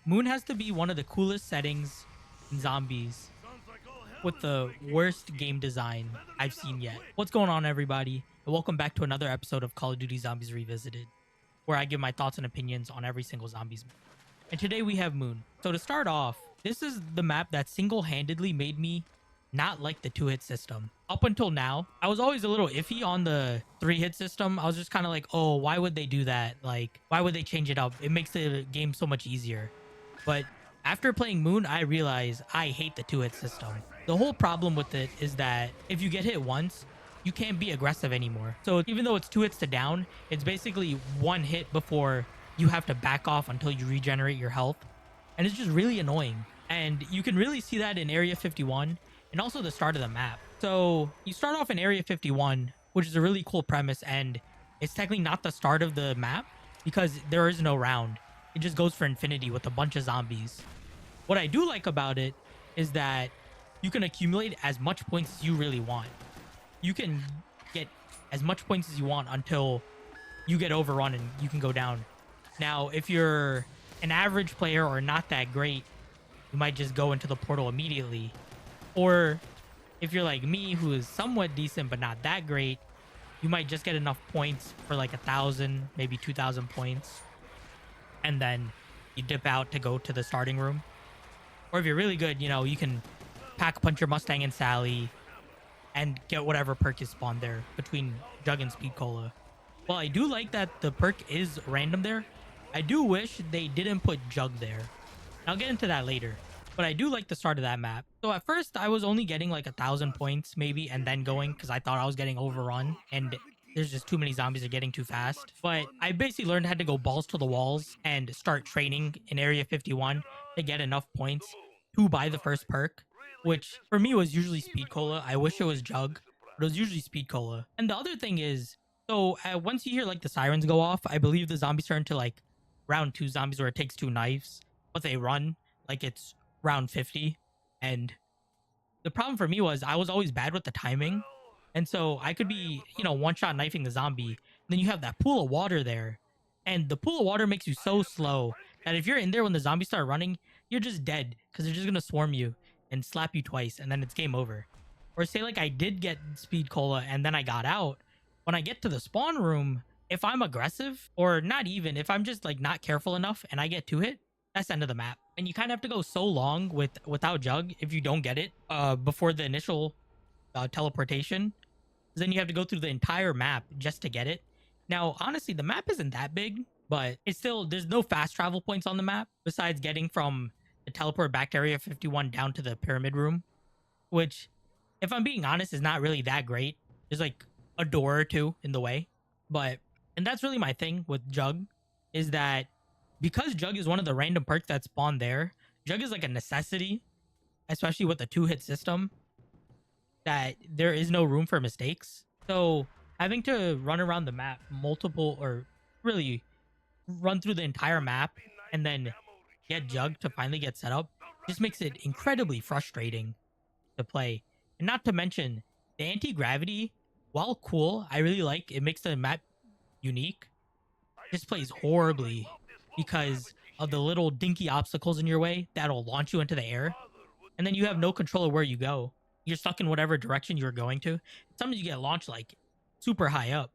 Moon has to be one of the coolest settings in zombies with the worst game design I've seen yet. What's going on, everybody? And welcome back to another episode of Call of Duty Zombies Revisited, where I give my thoughts and opinions on every single zombies map. And today we have Moon. So to start off, this is the map that single-handedly made me not like the two-hit system. Up until now, I was always a little iffy on the three-hit system. I was just kind of like, oh, why would they do that? Like, why would they change it up? It makes the game so much easier. But after playing Moon, I realized I hate the two-hit system. The whole problem with it is that if you get hit once, you can't be aggressive anymore. So even though it's two hits to down, it's basically one hit before you have to back off until you regenerate your health. And it's just really annoying. And you can really see that in Area 51 and also the start of the map. So you start off in Area 51, which is a really cool premise, and it's technically not the start of the map because there is no round. It just goes for infinity with a bunch of zombies. What I do like about it is that you can accumulate as much points as you really want. You can get as much points as you want until you get overrun and you can go down. Now, if you're an average player or not that great, you might just go into the portal immediately. Or if you're like me, who is somewhat decent but not that great, you might just get enough points for like 1,000, maybe 2,000 points. And then you dip out to go to the starting room. Or if you're really good, you know, you can pack punch your Mustang and Sally and get whatever perk is spawned there between Jug and Speed Cola. Well, I do like that the perk is random there. I do wish they didn't put Jug there. I'll get into that later. But I do like the start of that map. So at first, I was only getting like 1,000 points maybe and then going because I thought I was getting overrun. And there's just too many zombies are getting too fast. But I basically learned how to go balls to the walls and start training in Area 51 to get enough points to buy the first perk, which for me was usually Speed Cola. I wish it was Jug, but it was usually Speed Cola. And the other thing is, so once you hear like the sirens go off, I believe the zombies turn to like round 2 zombies where it takes 2 knives, but they run like it's round 50. And the problem for me was I was always bad with the timing. And so I could be, you know, one shot knifing the zombie. Then you have that pool of water there. And the pool of water makes you so slow that if you're in there when the zombies start running, you're just dead because they're just going to swarm you and slap you twice and then it's game over. Or say like I did get Speed Cola and then I got out. When I get to the spawn room, if I'm aggressive or not even, if I'm just like not careful enough and I get 2 hit, that's the end of the map. And you kind of have to go so long without Jug if you don't get it before the initial teleportation. Then you have to go through the entire map just to get it. Now, honestly, the map isn't that big, but it's still, there's no fast travel points on the map besides getting from the teleport back to Area 51 down to the pyramid room, which, if I'm being honest, is not really that great. There's like a door or two in the way. But, and that's really my thing with Jug, is that because Jug is one of the random perks that spawn there, Jug is like a necessity, especially with the 2-hit system, that there is no room for mistakes. So having to run around the map multiple, or really run through the entire map and then get Jug to finally get set up just makes it incredibly frustrating to play. And not to mention the anti-gravity, while cool, I really like it, makes the map unique, just plays horribly because of the little dinky obstacles in your way that'll launch you into the air. And then you have no control of where you go. You're stuck in whatever direction you're going to. Sometimes you get launched like super high up.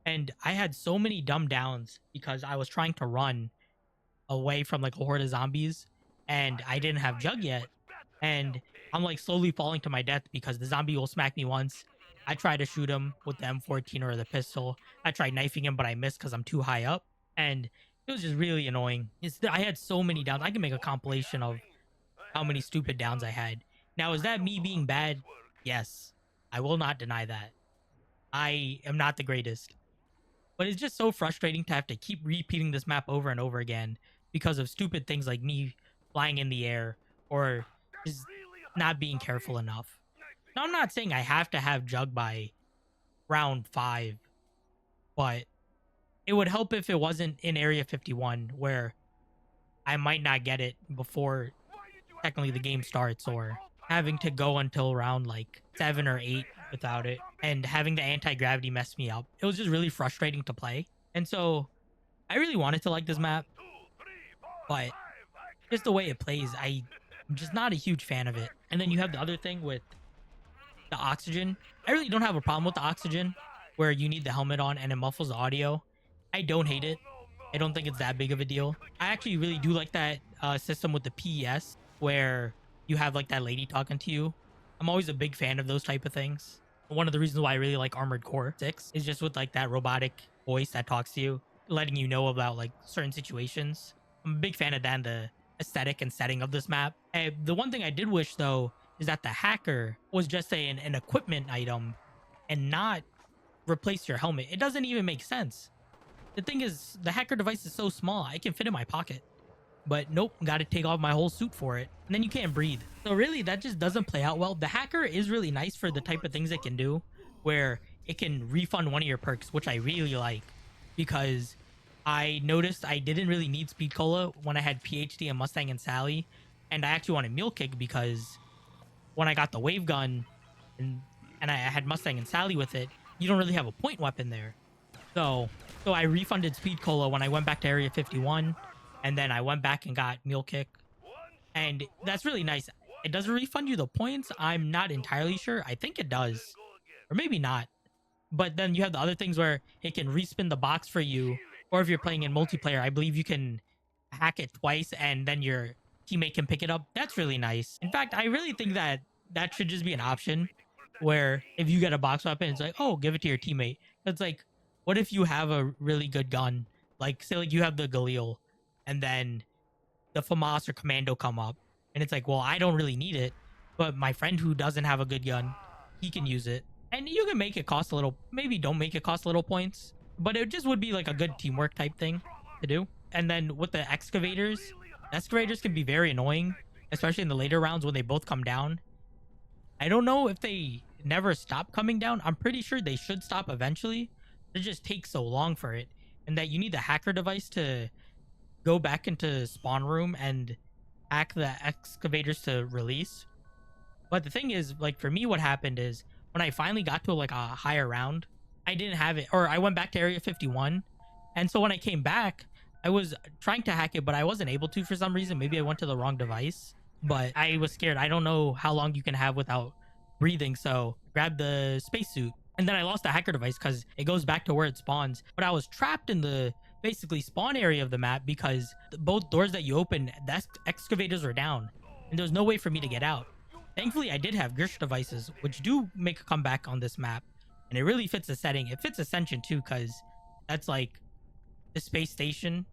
And I had so many dumb downs because I was trying to run away from like a horde of zombies and I didn't have Jug yet. And I'm like slowly falling to my death because the zombie will smack me once. I try to shoot him with the M14 or the pistol. I tried knifing him, but I missed because I'm too high up. And it was just really annoying. I had so many downs. I can make a compilation of how many stupid downs I had. Now, is that me being bad? Yes. I will not deny that. I am not the greatest. But it's just so frustrating to have to keep repeating this map over and over again because of stupid things like me flying in the air or just not being careful enough. Now, I'm not saying I have to have Jug by round 5, but it would help if it wasn't in Area 51 where I might not get it before technically the game starts, or having to go until round like 7 or 8 without it and having the anti-gravity mess me up. It was just really frustrating to play. And so I really wanted to like this map, but just the way it plays, I'm just not a huge fan of it. And then you have the other thing with the oxygen. I really don't have a problem with the oxygen where you need the helmet on and it muffles the audio. I don't hate it. I don't think it's that big of a deal. I actually really do like that system with the PES where you have like that lady talking to you. I'm always a big fan of those type of things. One of the reasons why I really like Armored Core 6 is just with like that robotic voice that talks to you, letting you know about like certain situations. I'm a big fan of that and the aesthetic and setting of this map. The one thing I did wish though is that the hacker was just an equipment item and not replace your helmet. It doesn't even make sense. The thing is, the hacker device is so small, I can fit in my pocket. But nope, got to take off my whole suit for it. And then you can't breathe. So really, that just doesn't play out well. The hacker is really nice for the type of things it can do, where it can refund one of your perks, which I really like. Because I noticed I didn't really need Speed Cola when I had PhD and Mustang and Sally. And I actually wanted Mule Kick because when I got the wave gun and I had Mustang and Sally with it, you don't really have a point weapon there. So I refunded Speed Cola when I went back to Area 51, and then I went back and got Mule Kick, and that's really nice. It doesn't refund you the points. I'm not entirely sure. I think it does, or maybe not. But then you have the other things where it can respin the box for you, or if you're playing in multiplayer, I believe you can hack it twice, and then your teammate can pick it up. That's really nice. In fact, I really think that that should just be an option where if you get a box weapon, it's like, oh, give it to your teammate. It's like, what if you have a really good gun? Like, say, like you have the Galil, and then the FAMAS or Commando come up, and it's like, well, I don't really need it, but my friend who doesn't have a good gun, he can use it. And you can make it cost a little, maybe don't make it cost little points, but it just would be like a good teamwork type thing to do. And then with the excavators can be very annoying, especially in the later rounds when they both come down. I don't know if they never stop coming down. I'm pretty sure they should stop eventually. It just takes so long for it. And that you need the hacker device to go back into spawn room and hack the excavators to release. But the thing is, like for me, what happened is when I finally got to like a higher round, I didn't have it, or I went back to Area 51. And so when I came back, I was trying to hack it, but I wasn't able to for some reason. Maybe I went to the wrong device, but I was scared. I don't know how long you can have without breathing. So grab the spacesuit. And then I lost the hacker device because it goes back to where it spawns. But I was trapped in the basically spawn area of the map because both doors that you open, the excavators were down. And there was no way for me to get out. Thankfully, I did have Gersh devices, which do make a comeback on this map. And it really fits the setting. It fits Ascension too, because that's like the space station.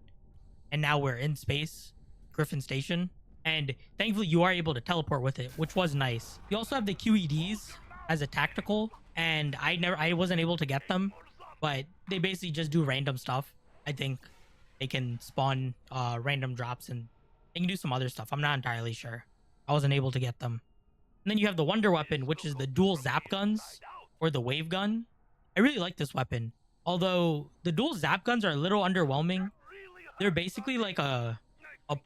And now we're in space, Griffin Station. And thankfully, you are able to teleport with it, which was nice. You also have the QEDs as a tactical, and I wasn't able to get them, but they basically just do random stuff. I think they can spawn random drops, and they can do some other stuff. I'm not entirely sure. I wasn't able to get them. And then you have the Wonder Weapon, which is the dual zap guns or the wave gun. I really like this weapon, although the dual zap guns are a little underwhelming. They're basically like a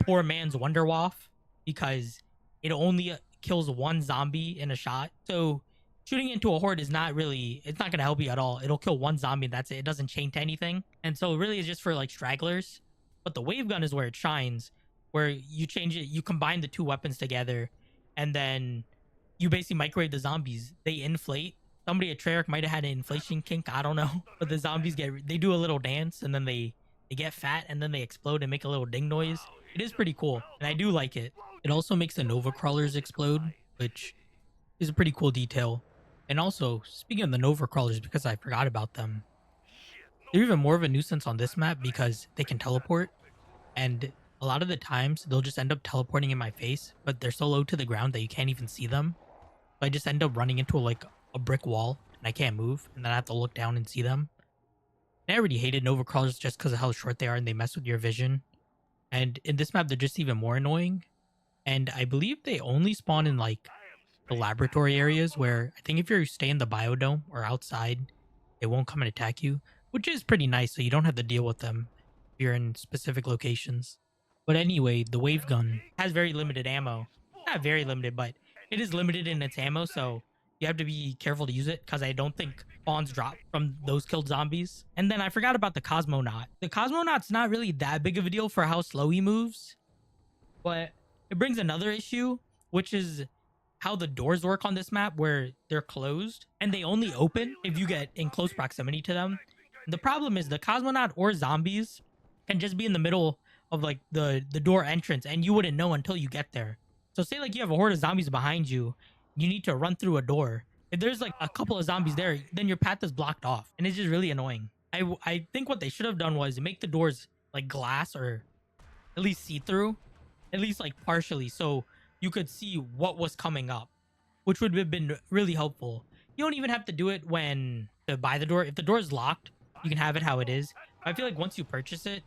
poor man's Wonder Waff because it only kills one zombie in a shot. So shooting into a horde is not really, it's not going to help you at all. It'll kill one zombie and that's it. It doesn't chain to anything. And so it really is just for like stragglers. But the wave gun is where it shines, where you change it, you combine the two weapons together, and then you basically microwave the zombies. They inflate. Somebody at Treyarch might have had an inflation kink, I don't know. But the zombies they do a little dance, and then they get fat, and then they explode and make a little ding noise. It is pretty cool, and I do like it. It also makes the Nova Crawlers explode, which is a pretty cool detail. And also, speaking of the Nova Crawlers, because I forgot about them, they're even more of a nuisance on this map because they can teleport. And a lot of the times, they'll just end up teleporting in my face, but they're so low to the ground that you can't even see them. So I just end up running into like a brick wall, and I can't move, and then I have to look down and see them. And I already hated Nova Crawlers just because of how short they are and they mess with your vision. And in this map, they're just even more annoying. And I believe they only spawn in like the laboratory areas where I think if you stay in the biodome or outside, they won't come and attack you, which is pretty nice. So you don't have to deal with them if you're in specific locations. But anyway, the wave gun has very limited ammo. Not very limited, but it is limited in its ammo. So you have to be careful to use it because I don't think spawns drop from those killed zombies. And then I forgot about the Cosmonaut. The Cosmonaut's not really that big of a deal for how slow he moves. But it brings another issue, which is how the doors work on this map, where they're closed and they only open if you get in close proximity to them. The problem is the Cosmonaut or zombies can just be in the middle of like the door entrance, and you wouldn't know until you get there. So say like you have a horde of zombies behind you, you need to run through a door. If there's like a couple of zombies there, then your path is blocked off, and it's just really annoying. I think what they should have done was make the doors like glass, or at least see through, at least like partially, so you could see what was coming up, which would have been really helpful. You don't even have to do it when to buy the door. If the door is locked, you can have it how it is. I feel like once you purchase it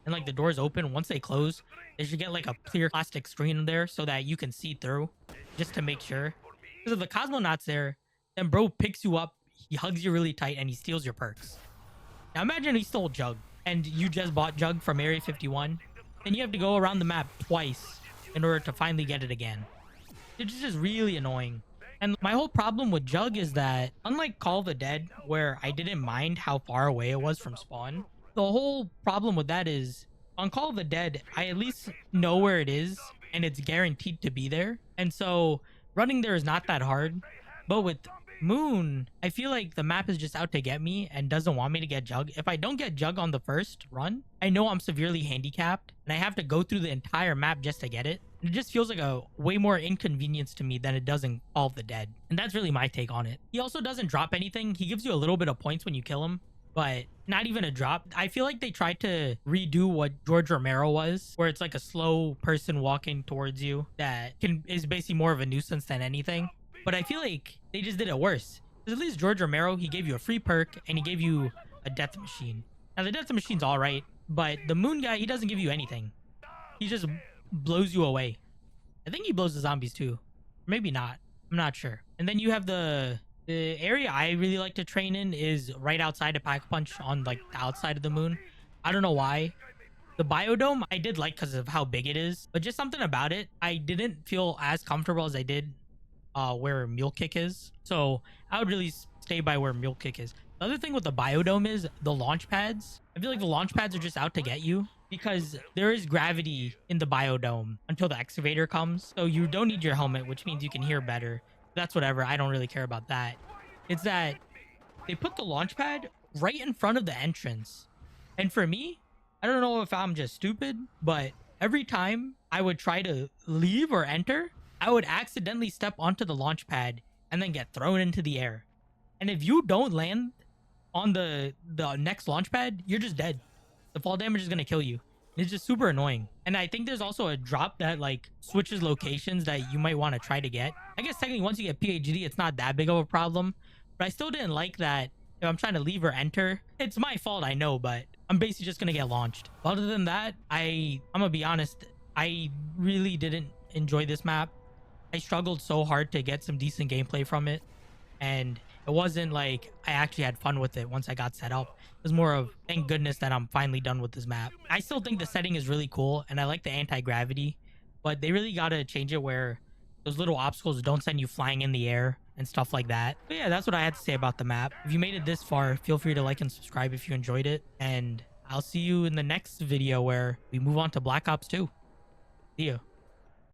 and like the doors open, once they close, they should get like a clear plastic screen there so that you can see through, just to make sure. Because if the Cosmonaut's there, then bro picks you up, he hugs you really tight, and he steals your perks. Now imagine he stole Jug, and you just bought Jug from Area 51, and you have to go around the map twice in order to finally get it again. It's just really annoying. And my whole problem with Jug is that, unlike Call of the Dead, where I didn't mind how far away it was from spawn, the whole problem with that is, on Call of the Dead, I at least know where it is, and it's guaranteed to be there. And so running there is not that hard. But with Moon, I feel like the map is just out to get me and doesn't want me to get Jug. If I don't get Jug on the first run, I know I'm severely handicapped and I have to go through the entire map just to get it. It just feels like a way more inconvenience to me than it does in Call of the Dead. And that's really my take on it. He also doesn't drop anything. He gives you a little bit of points when you kill him, but not even a drop. I feel like they tried to redo what George Romero was, where it's like a slow person walking towards you that is basically more of a nuisance than anything. But I feel like they just did it worse. Because at least George Romero, he gave you a free perk and he gave you a death machine. Now the death machine's all right, but the Moon guy, he doesn't give you anything. He just blows you away. I think he blows the zombies too. Maybe not. I'm not sure. And then you have the area I really like to train in is right outside of Pack Punch, on like the outside of the Moon. I don't know why. The biodome I did like because of how big it is, but just something about it, I didn't feel as comfortable as I did where Mule Kick is. So I would really stay by where Mule Kick is. The other thing with the biodome is the launch pads. I feel like the launch pads are just out to get you, because there is gravity in the biodome until the excavator comes. So you don't need your helmet, which means you can hear better. That's whatever. I don't really care about that. It's that they put the launch pad right in front of the entrance. And for me, I don't know if I'm just stupid, but every time I would try to leave or enter, I would accidentally step onto the launch pad and then get thrown into the air. And if you don't land on the next launch pad, you're just dead. The fall damage is going to kill you. It's just super annoying. And I think there's also a drop that like switches locations that you might want to try to get. I guess technically once you get PhD, it's not that big of a problem. But I still didn't like that if I'm trying to leave or enter, it's my fault, I know, but I'm basically just going to get launched. Other than that, I'm going to be honest, I really didn't enjoy this map. I struggled so hard to get some decent gameplay from it, and it wasn't like I actually had fun with it once I got set up. It was more of, thank goodness that I'm finally done with this map. I still think the setting is really cool, and I like the anti-gravity, but they really got to change it where those little obstacles don't send you flying in the air and stuff like that. But yeah, that's what I had to say about the map. If you made it this far, feel free to like and subscribe if you enjoyed it, and I'll see you in the next video where we move on to Black Ops 2. See ya.